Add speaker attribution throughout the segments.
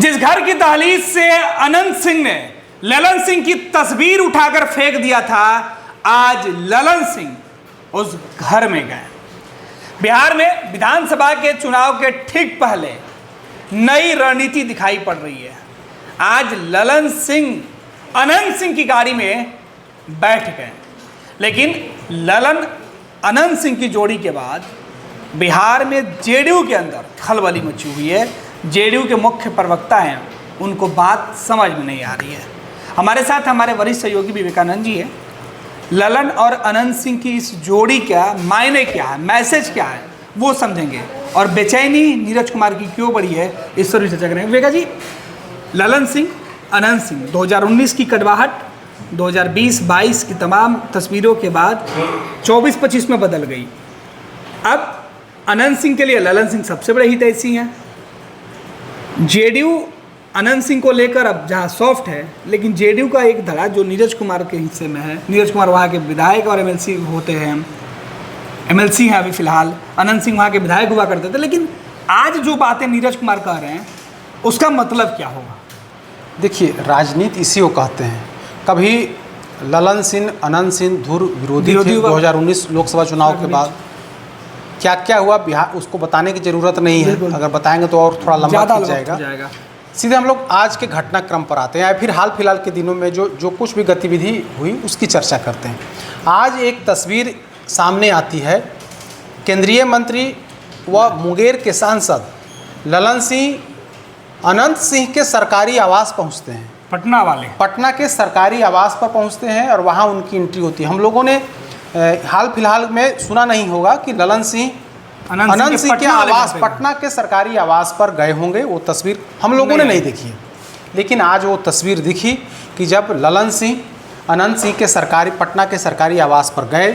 Speaker 1: जिस घर की दहलीज से अनंत सिंह ने ललन सिंह की तस्वीर उठाकर फेंक दिया था, आज ललन सिंह उस घर में गए। बिहार में विधानसभा के चुनाव के ठीक पहले नई रणनीति दिखाई पड़ रही है। आज ललन सिंह अनंत सिंह की गाड़ी में बैठ गए, लेकिन ललन अनंत सिंह की जोड़ी के बाद बिहार में जेडीयू के अंदर खलबली मची हुई है। जेडीयू के मुख्य प्रवक्ता हैं, उनको बात समझ में नहीं आ रही है। हमारे साथ हमारे वरिष्ठ सहयोगी विवेकानंद जी हैं। ललन और अनंत सिंह की इस जोड़ी का मायने क्या है, मैसेज क्या है, वो समझेंगे। और बेचैनी नीरज कुमार की क्यों बढ़ी है, इस पर भी चर्चा करेंगे। विवेका जी, ललन सिंह अनंत सिंह 2019 की कड़वाहट 2020-22 की तमाम तस्वीरों के बाद 24-25 में बदल गई। अब अनंत सिंह के लिए ललन सिंह सबसे बड़े हितैषी हैं। जेडीयू अनंत सिंह को लेकर अब जहां सॉफ्ट है, लेकिन जेडीयू का एक धड़ा जो नीरज कुमार के हिस्से में है। नीरज कुमार वहां के विधायक और एमएलसी होते हैं, एमएलसी हैं अभी फिलहाल। अनंत सिंह वहां के विधायक हुआ करते थे। लेकिन आज जो बातें नीरज कुमार कह रहे हैं, उसका मतलब क्या होगा?
Speaker 2: देखिए, राजनीति इसी को कहते हैं। कभी ललन सिंह अनंत सिंह धुर विरोधी थे। 2019 लोकसभा चुनाव के बाद क्या क्या हुआ बिहार, उसको बताने की ज़रूरत नहीं है। अगर बताएंगे तो और थोड़ा लंबा हो जाएगा। सीधे हम लोग आज के घटनाक्रम पर आते हैं, या फिर हाल फिलहाल के दिनों में जो कुछ भी गतिविधि हुई उसकी चर्चा करते हैं। आज एक तस्वीर सामने आती है। केंद्रीय मंत्री व मुंगेर के सांसद ललन सिंह अनंत सिंह के सरकारी आवास पहुंचते हैं। पटना के सरकारी आवास पर पहुंचते हैं और वहां उनकी एंट्री होती है। हम लोगों ने हाल फिलहाल में सुना नहीं होगा कि ललन सिंह अनंत सिंह के आवास, पटना के सरकारी आवास पर गए होंगे। वो तस्वीर हम लोगों ने नहीं देखी है, लेकिन आज वो तस्वीर दिखी कि जब ललन सिंह अनंत सिंह के पटना के सरकारी आवास पर गए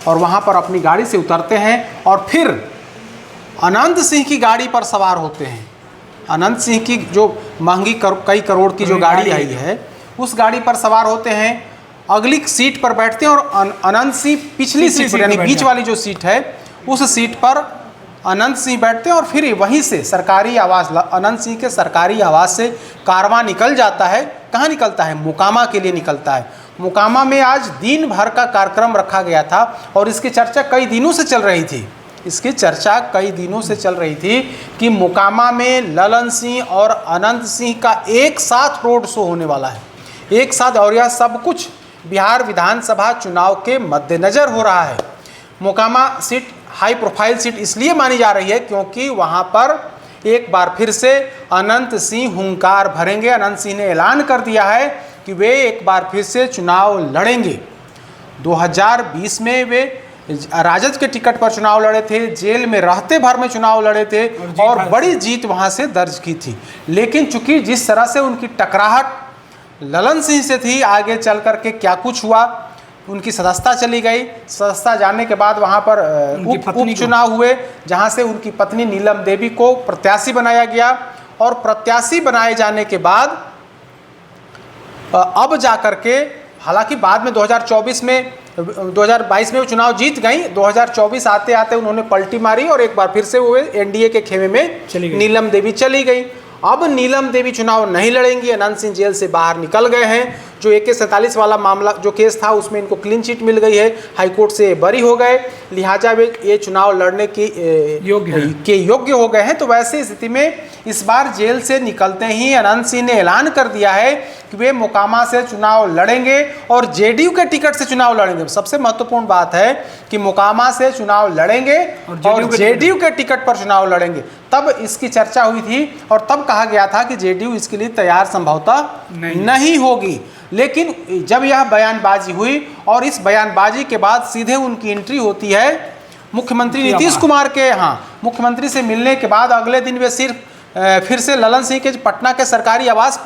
Speaker 2: और वहाँ पर अपनी गाड़ी से उतरते हैं और फिर अनंत सिंह की गाड़ी पर सवार होते हैं। अनंत सिंह की जो महंगी कई करोड़ की जो गाड़ी आई है, उस गाड़ी पर सवार होते हैं, अगली सीट पर बैठते हैं और अनंत सिंह पिछली सीट पर, यानी बीच वाली जो सीट है, उस सीट पर अनंत सिंह बैठते हैं। और फिर वहीं से सरकारी आवास, अनंत सिंह के सरकारी आवास से कारवां निकल जाता है। कहाँ निकलता है? मोकामा के लिए निकलता है। मोकामा में आज दिन भर का कार्यक्रम रखा गया था और इसकी चर्चा कई दिनों से चल रही थी कि मोकामा में ललन सिंह और अनंत सिंह का एक साथ रोड शो होने वाला है, एक साथ। और यह सब कुछ बिहार विधानसभा चुनाव के मद्देनज़र हो रहा है। Mokama seat high profile seat इसलिए मानी जा रही है क्योंकि वहां पर एक बार फिर से अनंत सिंह हुंकार भरेंगे। अनंत सिंह ने ऐलान कर दिया है कि वे एक बार फिर से चुनाव लड़ेंगे। 2020 में वे राजद के टिकट पर चुनाव लड़े थे, जेल में रहते भर में चुनाव लड़े थे और बड़ी जीत वहां से दर्ज की थी। लेकिन चूंकि जिस तरह से उनकी टकराहट ललन सिंह से थी, आगे चल करके क्या कुछ हुआ, उनकी सदस्यता चली गई। सदस्यता जाने के बाद वहां पर उपचुनाव हुए, जहां से उनकी पत्नी नीलम देवी को प्रत्याशी बनाया गया। और प्रत्याशी बनाए जाने के बाद अब जाकर के, हालांकि बाद में 2022 में वो चुनाव जीत गई। 2024 आते आते उन्होंने पलटी मारी और एक बार फिर से वो एनडीए के खेमे में नीलम देवी चली गई। अब नीलम देवी चुनाव नहीं लड़ेंगी। अनंत सिंह जेल से बाहर निकल गए हैं। जो AK-47 वाला मामला, जो केस था, उसमें इनको क्लीन चिट मिल गई है, हाईकोर्ट से बरी हो गए, लिहाजा वे ये चुनाव लड़ने के योग्य हो गए हैं। तो वैसे स्थिति में इस बार जेल से निकलते ही अनंत सिंह ने ऐलान कर दिया है कि वे मोकामा से चुनाव लड़ेंगे और जेडीयू के टिकट से चुनाव लड़ेंगे। सबसे महत्वपूर्ण बात है कि मोकामा से चुनाव लड़ेंगे और जेडीयू के टिकट पर चुनाव लड़ेंगे। तब इसकी चर्चा हुई थी और तब कहा गया था कि जेडीयू इसके लिए तैयार संभवतः नहीं होगी। लेकिन जब यह बयानबाजी हुई और इस बयानबाजी के बाद सीधे उनकी एंट्री होती है मुख्यमंत्री नीतीश कुमार के यहाँ। मुख्यमंत्री से मिलने के बाद अगले दिन वे फिर से ललन सिंह के पटना के सरकारी आवास,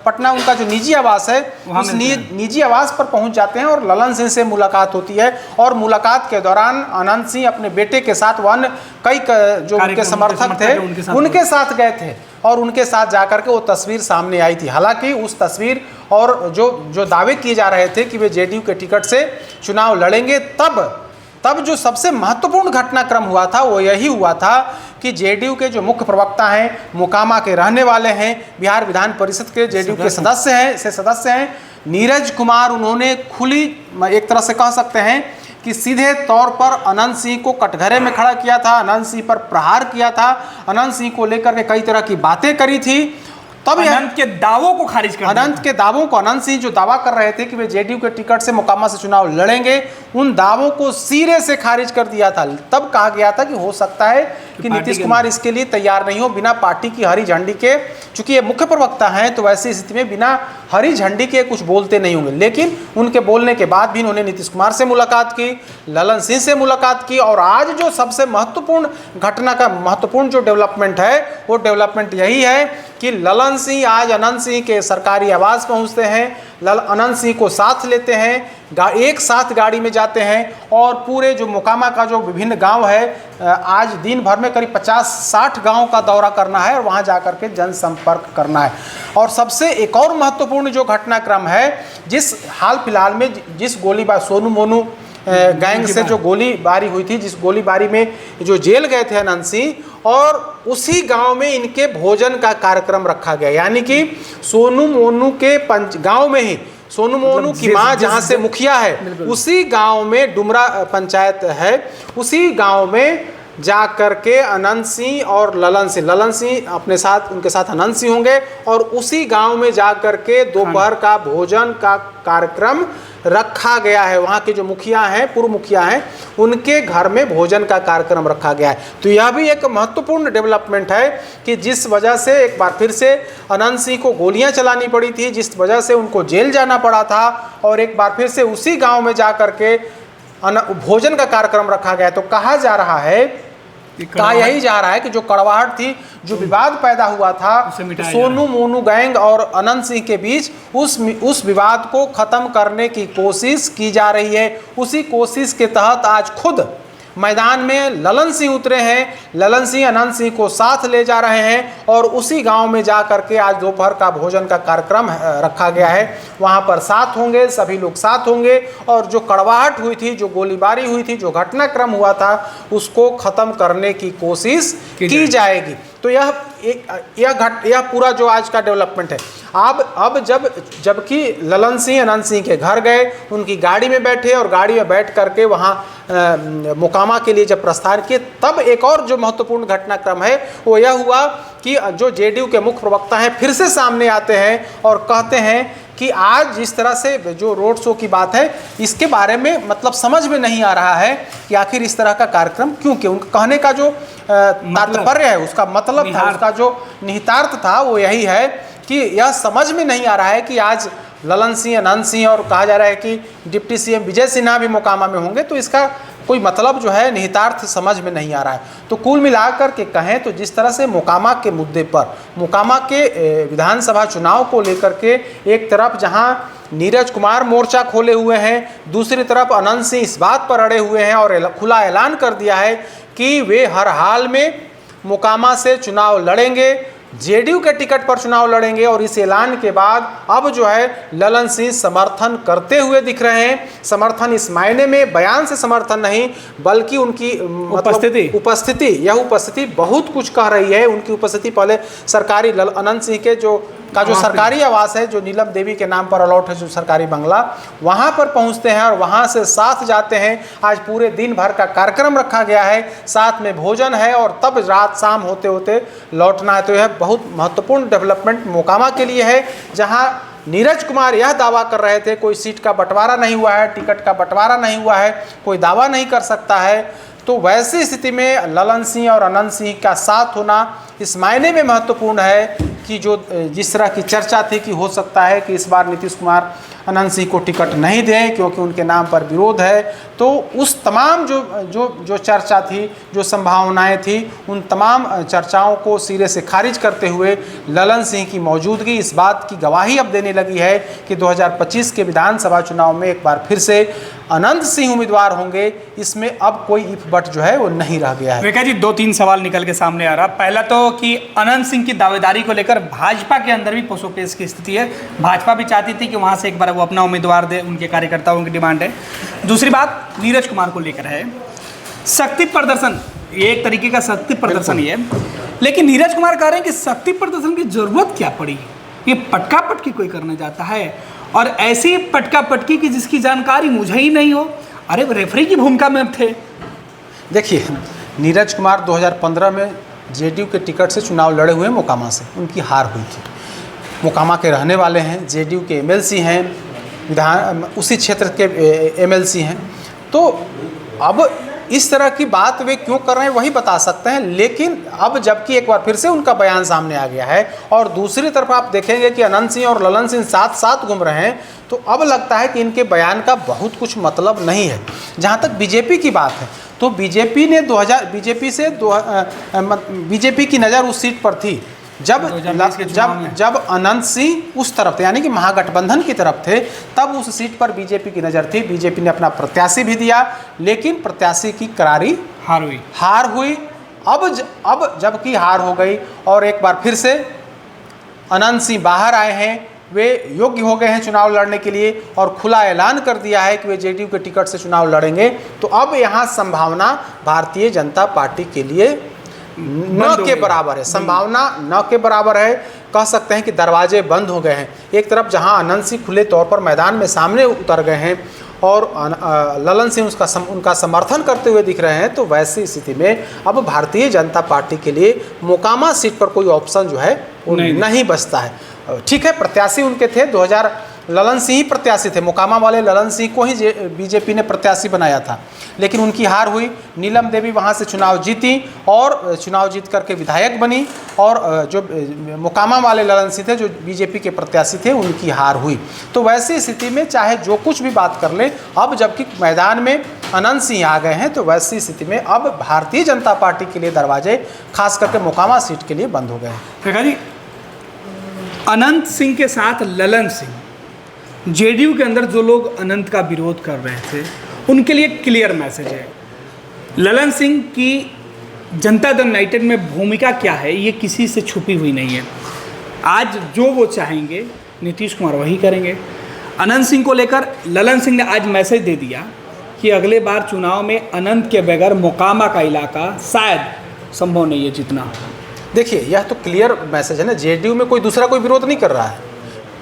Speaker 2: पटना उनका जो निजी आवास है, उस निजी आवास पर पहुंच जाते हैं और ललन सिंह से मुलाकात होती है। और मुलाकात के दौरान अनंत सिंह अपने बेटे के साथ वन कई जो उनके समर्थक थे उनके साथ गए थे और उनके साथ जाकर के वो तस्वीर सामने आई थी। हालांकि उस तस्वीर और जो दावे किए जा रहे थे कि वे जेडीयू के टिकट से चुनाव लड़ेंगे, तब तब जो सबसे महत्वपूर्ण घटनाक्रम हुआ था वो यही हुआ था कि जेडीयू के जो मुख्य प्रवक्ता हैं, मोकामा के रहने वाले हैं, बिहार विधान परिषद के जेडीयू के सदस्य हैं नीरज कुमार, उन्होंने खुली एक तरह से कह सकते हैं कि सीधे तौर पर अनंत सिंह को कटघरे में खड़ा किया था, अनंत सिंह पर प्रहार किया था, अनंत सिंह को लेकर के कई तरह की बातें करी थी। तब
Speaker 1: अनंत के दावों को खारिज कर
Speaker 2: अनंत के दावों को, अनंत सिंह जो दावा कर रहे थे कि वे जेडीयू के टिकट से मोकामा से चुनाव लड़ेंगे, उन दावों को सिरे से खारिज कर दिया था। तब कहा गया था कि हो सकता है कि नीतीश कुमार इसके लिए तैयार नहीं हो, बिना पार्टी की हरी झंडी के, चूंकि ये मुख्य प्रवक्ता हैं तो वैसी स्थिति में बिना हरी झंडी के कुछ बोलते नहीं होंगे। लेकिन उनके बोलने के बाद भी उन्होंने नीतीश कुमार से मुलाकात की, ललन सिंह से मुलाकात की, और आज जो सबसे महत्वपूर्ण घटना का महत्वपूर्ण जो डेवलपमेंट है वो डेवलपमेंट यही है कि ललन सिंह आज अनंत सिंह के सरकारी आवास पहुंचते हैं, अनंत सिंह को साथ लेते हैं, एक साथ गाड़ी में जाते हैं और पूरे जो मोकामा का जो विभिन्न गांव है, आज दिन भर में करीब 50-60 गांव का दौरा करना है और वहां जाकर के जनसंपर्क करना है। और सबसे एक और महत्वपूर्ण जो घटनाक्रम है, जिस हाल फिलहाल में जिस गोलीबारी सोनू मोनू गैंग से जो गोलीबारी हुई थी, जिस गोलीबारी में जो जेल गए थे अनंत सिंह, और उसी गांव में इनके भोजन का कार्यक्रम रखा गया। यानी कि सोनू मोनू के गांव में ही सोनू मोनू की मां जहां से मुखिया है, उसी गांव में डुमरा पंचायत है, उसी गांव में जा करके अनंत सिंह और ललन सिंह अपने साथ, उनके साथ अनंत सिंह होंगे और उसी गांव में जा करके दोपहर का भोजन का कार्यक्रम रखा गया है। वहाँ के जो मुखिया हैं, पूर्व मुखिया हैं, उनके घर में भोजन का कार्यक्रम रखा गया है। तो यह भी एक महत्वपूर्ण डेवलपमेंट है कि जिस वजह से एक बार फिर से अनंत सिंह को गोलियां चलानी पड़ी थी, जिस वजह से उनको जेल जाना पड़ा था, और एक बार फिर से उसी गांव में जा करके भोजन का कार्यक्रम रखा गया। तो कहा जा रहा है, कहा यही जा रहा है कि जो कड़वाहट थी, जो विवाद पैदा हुआ था सोनू मोनू गैंग और अनंत सिंह के बीच, उस विवाद को खत्म करने की कोशिश की जा रही है। उसी कोशिश के तहत आज खुद मैदान में ललन सिंह उतरे हैं, ललन सिंह अनंत सिंह को साथ ले जा रहे हैं और उसी गांव में जा करके आज दोपहर का भोजन का कार्यक्रम रखा गया है। वहां पर साथ होंगे, सभी लोग साथ होंगे और जो कड़वाहट हुई थी, जो गोलीबारी हुई थी, जो घटनाक्रम हुआ था, उसको खत्म करने की कोशिश की जाएगी। तो यह पूरा जो आज का डेवलपमेंट है। अब जबकि ललन सिंह अनंत सिंह के घर गए, उनकी गाड़ी में बैठे और गाड़ी में बैठ करके वहाँ मोकामा के लिए जब प्रस्थान किए, तब एक और जो महत्वपूर्ण घटनाक्रम है वो यह हुआ कि जो जेडीयू के मुख्य प्रवक्ता हैं फिर से सामने आते हैं और कहते हैं कि आज जिस तरह से जो रोड शो की बात है, इसके बारे में मतलब समझ में नहीं आ रहा है कि आखिर इस तरह का कार्यक्रम क्यों किया। उनका कहने का जो तात्पर्य है, उसका मतलब था, उसका जो निहितार्थ था वो यही है कि यह समझ में नहीं आ रहा है कि आज ललन सिंह, अनंत सिंह और कहा जा रहा है कि डिप्टी सीएम विजय सिन्हा भी मोकामा में होंगे, तो इसका कोई मतलब जो है निहितार्थ समझ में नहीं आ रहा है। तो कुल मिलाकर के कहें तो जिस तरह से मोकामा के मुद्दे पर, मोकामा के विधानसभा चुनाव को लेकर के एक तरफ जहां नीरज कुमार मोर्चा खोले हुए हैं, दूसरी तरफ अनंत सिंह इस बात पर अड़े हुए हैं और खुला ऐलान कर दिया है कि वे हर हाल में मोकामा से चुनाव लड़ेंगे, जेडीयू के टिकट पर चुनाव लड़ेंगे। और इस ऐलान के बाद अब जो है ललन सिंह समर्थन करते हुए दिख रहे हैं। समर्थन इस मायने में बयान से समर्थन नहीं, बल्कि उनकी उपस्थिति, यह उपस्थिति बहुत कुछ कह रही है। उनकी उपस्थिति पहले सरकारी अनंत सिंह के जो सरकारी आवास है, जो नीलम देवी के नाम पर अलॉट है, जो सरकारी बंगला, वहाँ पर पहुँचते हैं और वहाँ से साथ जाते हैं। आज पूरे दिन भर का कार्यक्रम रखा गया है, साथ में भोजन है और तब रात शाम होते होते लौटना है। तो यह बहुत महत्वपूर्ण डेवलपमेंट मोकामा के लिए है, जहाँ नीरज कुमार यह दावा कर रहे थे कोई सीट का बंटवारा नहीं हुआ है, टिकट का बंटवारा नहीं हुआ है, कोई दावा नहीं कर सकता है। तो वैसी स्थिति में ललन सिंह और अनंत सिंह का साथ होना इस मायने में महत्वपूर्ण है कि जो जिस तरह की चर्चा थी कि हो सकता है कि इस बार नीतीश कुमार अनंत सिंह को टिकट नहीं दें क्योंकि उनके नाम पर विरोध है, तो उस तमाम जो चर्चा थी, जो संभावनाएं थी, उन तमाम चर्चाओं को सिरे से खारिज करते हुए ललन सिंह की मौजूदगी इस बात की गवाही अब देने लगी है कि 2025 के विधानसभा चुनाव में एक बार फिर से अनंत सिंह उम्मीदवार होंगे। इसमें अब कोई इफ बट जो है वो नहीं रह गया है।
Speaker 1: विकास जी, 2-3 सवाल निकल के सामने आ रहा। पहला तो कि अनंत सिंह की दावेदारी को लेकर भाजपा के अंदर भी पसोपेश की स्थिति है। भाजपा भी चाहती थी कि वहाँ से एक बार वो अपना उम्मीदवार दे, उनके कार्यकर्ताओं की डिमांड है। दूसरी बात नीरज कुमार को लेकर है, शक्ति प्रदर्शन, ये एक तरीके का शक्ति प्रदर्शन ही है, लेकिन नीरज कुमार कह रहे हैं कि शक्ति प्रदर्शन की जरूरत क्या पड़ी, ये पटका पटकी कोई करने जाता है, और ऐसी पटका पटकी की जिसकी जानकारी मुझे ही नहीं हो। अरे रेफरी की भूमिका में थे।
Speaker 2: देखिए, नीरज कुमार 2015 में जेडीयू के टिकट से चुनाव लड़े हुए मोकामा से, उनकी हार हुई थी। मोकामा के रहने वाले हैं, जेडीयू के एमएलसी हैं, विधान उसी क्षेत्र के एमएलसी हैं, तो अब इस तरह की बात वे क्यों कर रहे हैं वही बता सकते हैं। लेकिन अब जबकि एक बार फिर से उनका बयान सामने आ गया है और दूसरी तरफ आप देखेंगे कि अनंत सिंह और ललन सिंह साथ साथ घूम रहे हैं, तो अब लगता है कि इनके बयान का बहुत कुछ मतलब नहीं है। जहाँ तक बीजेपी की बात है, तो बीजेपी ने बीजेपी की नज़र उस सीट पर थी जब अनंत सिंह उस तरफ थे, यानी कि महागठबंधन की तरफ थे, तब उस सीट पर बीजेपी की नज़र थी। बीजेपी ने अपना प्रत्याशी भी दिया, लेकिन प्रत्याशी की करारी हार हुई। अब जबकि हार हो गई और एक बार फिर से अनंत सिंह बाहर आए हैं, वे योग्य हो गए हैं चुनाव लड़ने के लिए और खुला ऐलान कर दिया है कि वे जेडीयू के टिकट से चुनाव लड़ेंगे। तो अब यहाँ संभावना भारतीय जनता पार्टी के लिए न के बराबर है, संभावना न के बराबर है। कह सकते हैं कि दरवाजे बंद हो गए हैं। एक तरफ जहां अनंत सिंह खुले तौर पर मैदान में सामने उतर गए हैं और ललन सिंह उनका समर्थन करते हुए दिख रहे हैं, तो वैसी स्थिति में अब भारतीय जनता पार्टी के लिए मोकामा सीट पर कोई ऑप्शन जो है वो नहीं बचता है। ठीक है, प्रत्याशी उनके थे, 2000 ललन सिंह ही प्रत्याशी थे, मोकामा वाले ललन सिंह को ही बीजेपी ने प्रत्याशी बनाया था, लेकिन उनकी हार हुई। नीलम देवी वहां से चुनाव जीती और चुनाव जीत करके विधायक बनी, और जो मोकामा वाले ललन सिंह थे जो बीजेपी के प्रत्याशी थे, उनकी हार हुई। तो वैसी स्थिति में चाहे जो कुछ भी बात कर लें, अब जबकि मैदान में अनंत सिंह आ गए हैं, तो वैसी स्थिति में अब भारतीय जनता पार्टी के लिए दरवाजे खास करके मोकामा सीट के लिए बंद हो गए हैं।
Speaker 1: अनंत सिंह के साथ ललन सिंह, जेडीयू के अंदर जो लोग अनंत का विरोध कर रहे थे, उनके लिए क्लियर मैसेज है। ललन सिंह की जनता दल यूनाइटेड में भूमिका क्या है, ये किसी से छुपी हुई नहीं है। आज जो वो चाहेंगे नीतीश कुमार वही करेंगे। अनंत सिंह को लेकर ललन सिंह ने आज मैसेज दे दिया कि अगले बार चुनाव में अनंत के बगैर मोकामा का इलाका शायद संभव नहीं है जीतना।
Speaker 2: देखिए, यह तो क्लियर मैसेज है ना, जेडीयू में कोई दूसरा कोई विरोध नहीं कर रहा है।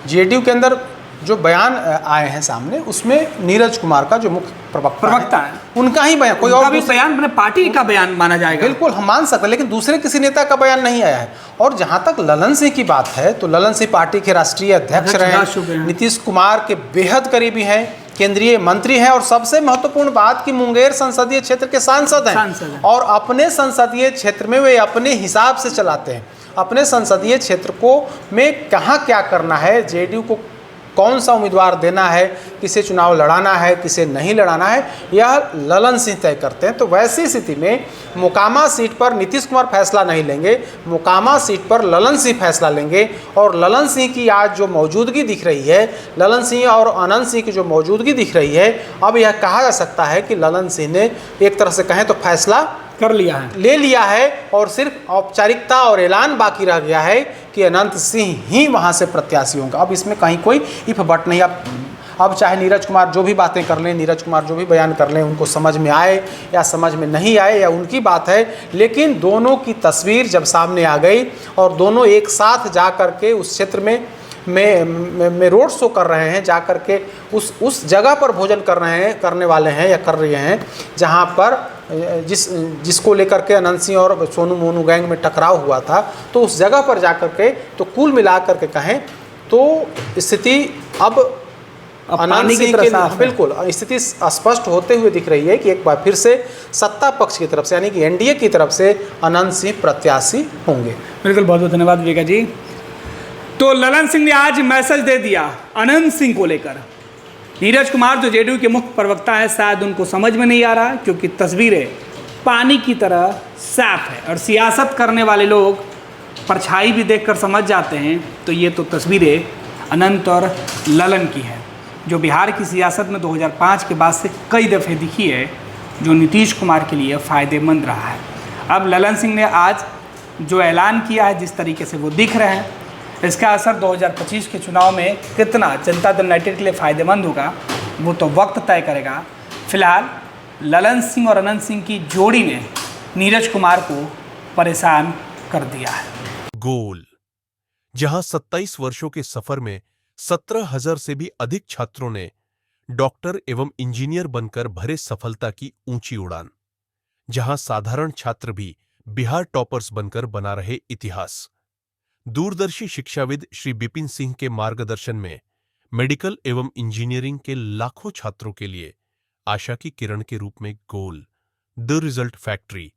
Speaker 2: जेडीयू के अंदर जो बयान आए हैं सामने, उसमें नीरज कुमार का जो मुख्य प्रवक्ता है, उनका ही बयान, कोई और भी बयान मैंने पार्टी का बयान माना जाएगा। बिल्कुल हम मान सकते हैं, लेकिन दूसरे किसी नेता का बयान नहीं आया है। और जहां तक ललन सिंह की बात है, तो ललन सिंह पार्टी के राष्ट्रीय अध्यक्ष रहे, नीतीश कुमार के बेहद करीबी हैं, केंद्रीय मंत्री हैं, और सबसे महत्वपूर्ण बात कि मुंगेर संसदीय क्षेत्र के सांसद हैं, और अपने संसदीय क्षेत्र में वे अपने हिसाब से चलाते हैं। अपने संसदीय क्षेत्र को में कहाँ क्या करना है, जेडीयू को कौन सा उम्मीदवार देना है, किसे चुनाव लड़ाना है, किसे नहीं लड़ाना है, यह ललन सिंह तय करते हैं। तो वैसी स्थिति में मोकामा सीट पर नीतीश कुमार फैसला नहीं लेंगे, मोकामा सीट पर ललन सिंह फैसला लेंगे। और ललन सिंह की आज जो मौजूदगी दिख रही है, ललन सिंह और अनंत सिंह की जो मौजूदगी दिख रही है, अब यह कहा जा सकता है कि ललन सिंह ने एक तरह से कहें तो फैसला
Speaker 1: कर लिया है,
Speaker 2: ले लिया है, और सिर्फ औपचारिकता और ऐलान बाकी रह गया है कि अनंत सिंह ही वहां से प्रत्याशी होंगे। अब इसमें कहीं कोई इफ बट नहीं। अब चाहे नीरज कुमार जो भी बातें कर लें, नीरज कुमार जो भी बयान कर लें, उनको समझ में आए या समझ में नहीं आए या उनकी बात है, लेकिन दोनों की तस्वीर जब सामने आ गई और दोनों एक साथ जा करके उस क्षेत्र में रोड शो कर रहे हैं, जा करके उस जगह पर भोजन करने वाले हैं या कर रहे हैं जहां पर जिसको लेकर के अनंत सिंह और सोनू मोनू गैंग में टकराव हुआ था, तो उस जगह पर जा करके, तो कुल मिला करके कहें तो स्थिति अब अनंत सिंह के बिल्कुल स्थिति स्पष्ट होते हुए दिख रही है कि एक बार फिर से सत्ता पक्ष की तरफ से, यानी कि एनडीए की तरफ से अनंत सिंह प्रत्याशी होंगे।
Speaker 1: बिल्कुल, बहुत बहुत धन्यवाद विवेका जी। तो ललन सिंह ने आज मैसेज दे दिया अनंत सिंह को लेकर। नीरज कुमार जो जेडीयू के मुख्य प्रवक्ता है, शायद उनको समझ में नहीं आ रहा, क्योंकि तस्वीरें पानी की तरह साफ है और सियासत करने वाले लोग परछाई भी देखकर समझ जाते हैं। तो ये तो तस्वीरें अनंत और ललन की है, जो बिहार की सियासत में 2005 के बाद से कई दफ़े दिखी है, जो नीतीश कुमार के लिए फ़ायदेमंद रहा है। अब ललन सिंह ने आज जो ऐलान किया है, जिस तरीके से वो दिख रहे हैं, इसका असर 2025 के चुनाव में कितना जनता दल यूनाइटेड के लिए फ़ायदेमंद होगा वो तो वक्त तय करेगा। फिलहाल ललन सिंह और अनंत सिंह की जोड़ी ने नीरज कुमार को परेशान कर दिया है।
Speaker 3: गोल, जहां 27 वर्षों के सफर में 17,000 से भी अधिक छात्रों ने डॉक्टर एवं इंजीनियर बनकर भरे सफलता की ऊंची उड़ान, जहां साधारण छात्र भी बिहार टॉपर्स बनकर बना रहे इतिहास। दूरदर्शी शिक्षाविद श्री बिपिन सिंह के मार्गदर्शन में मेडिकल एवं इंजीनियरिंग के लाखों छात्रों के लिए आशा की किरण के रूप में गोल, द रिजल्ट फैक्ट्री।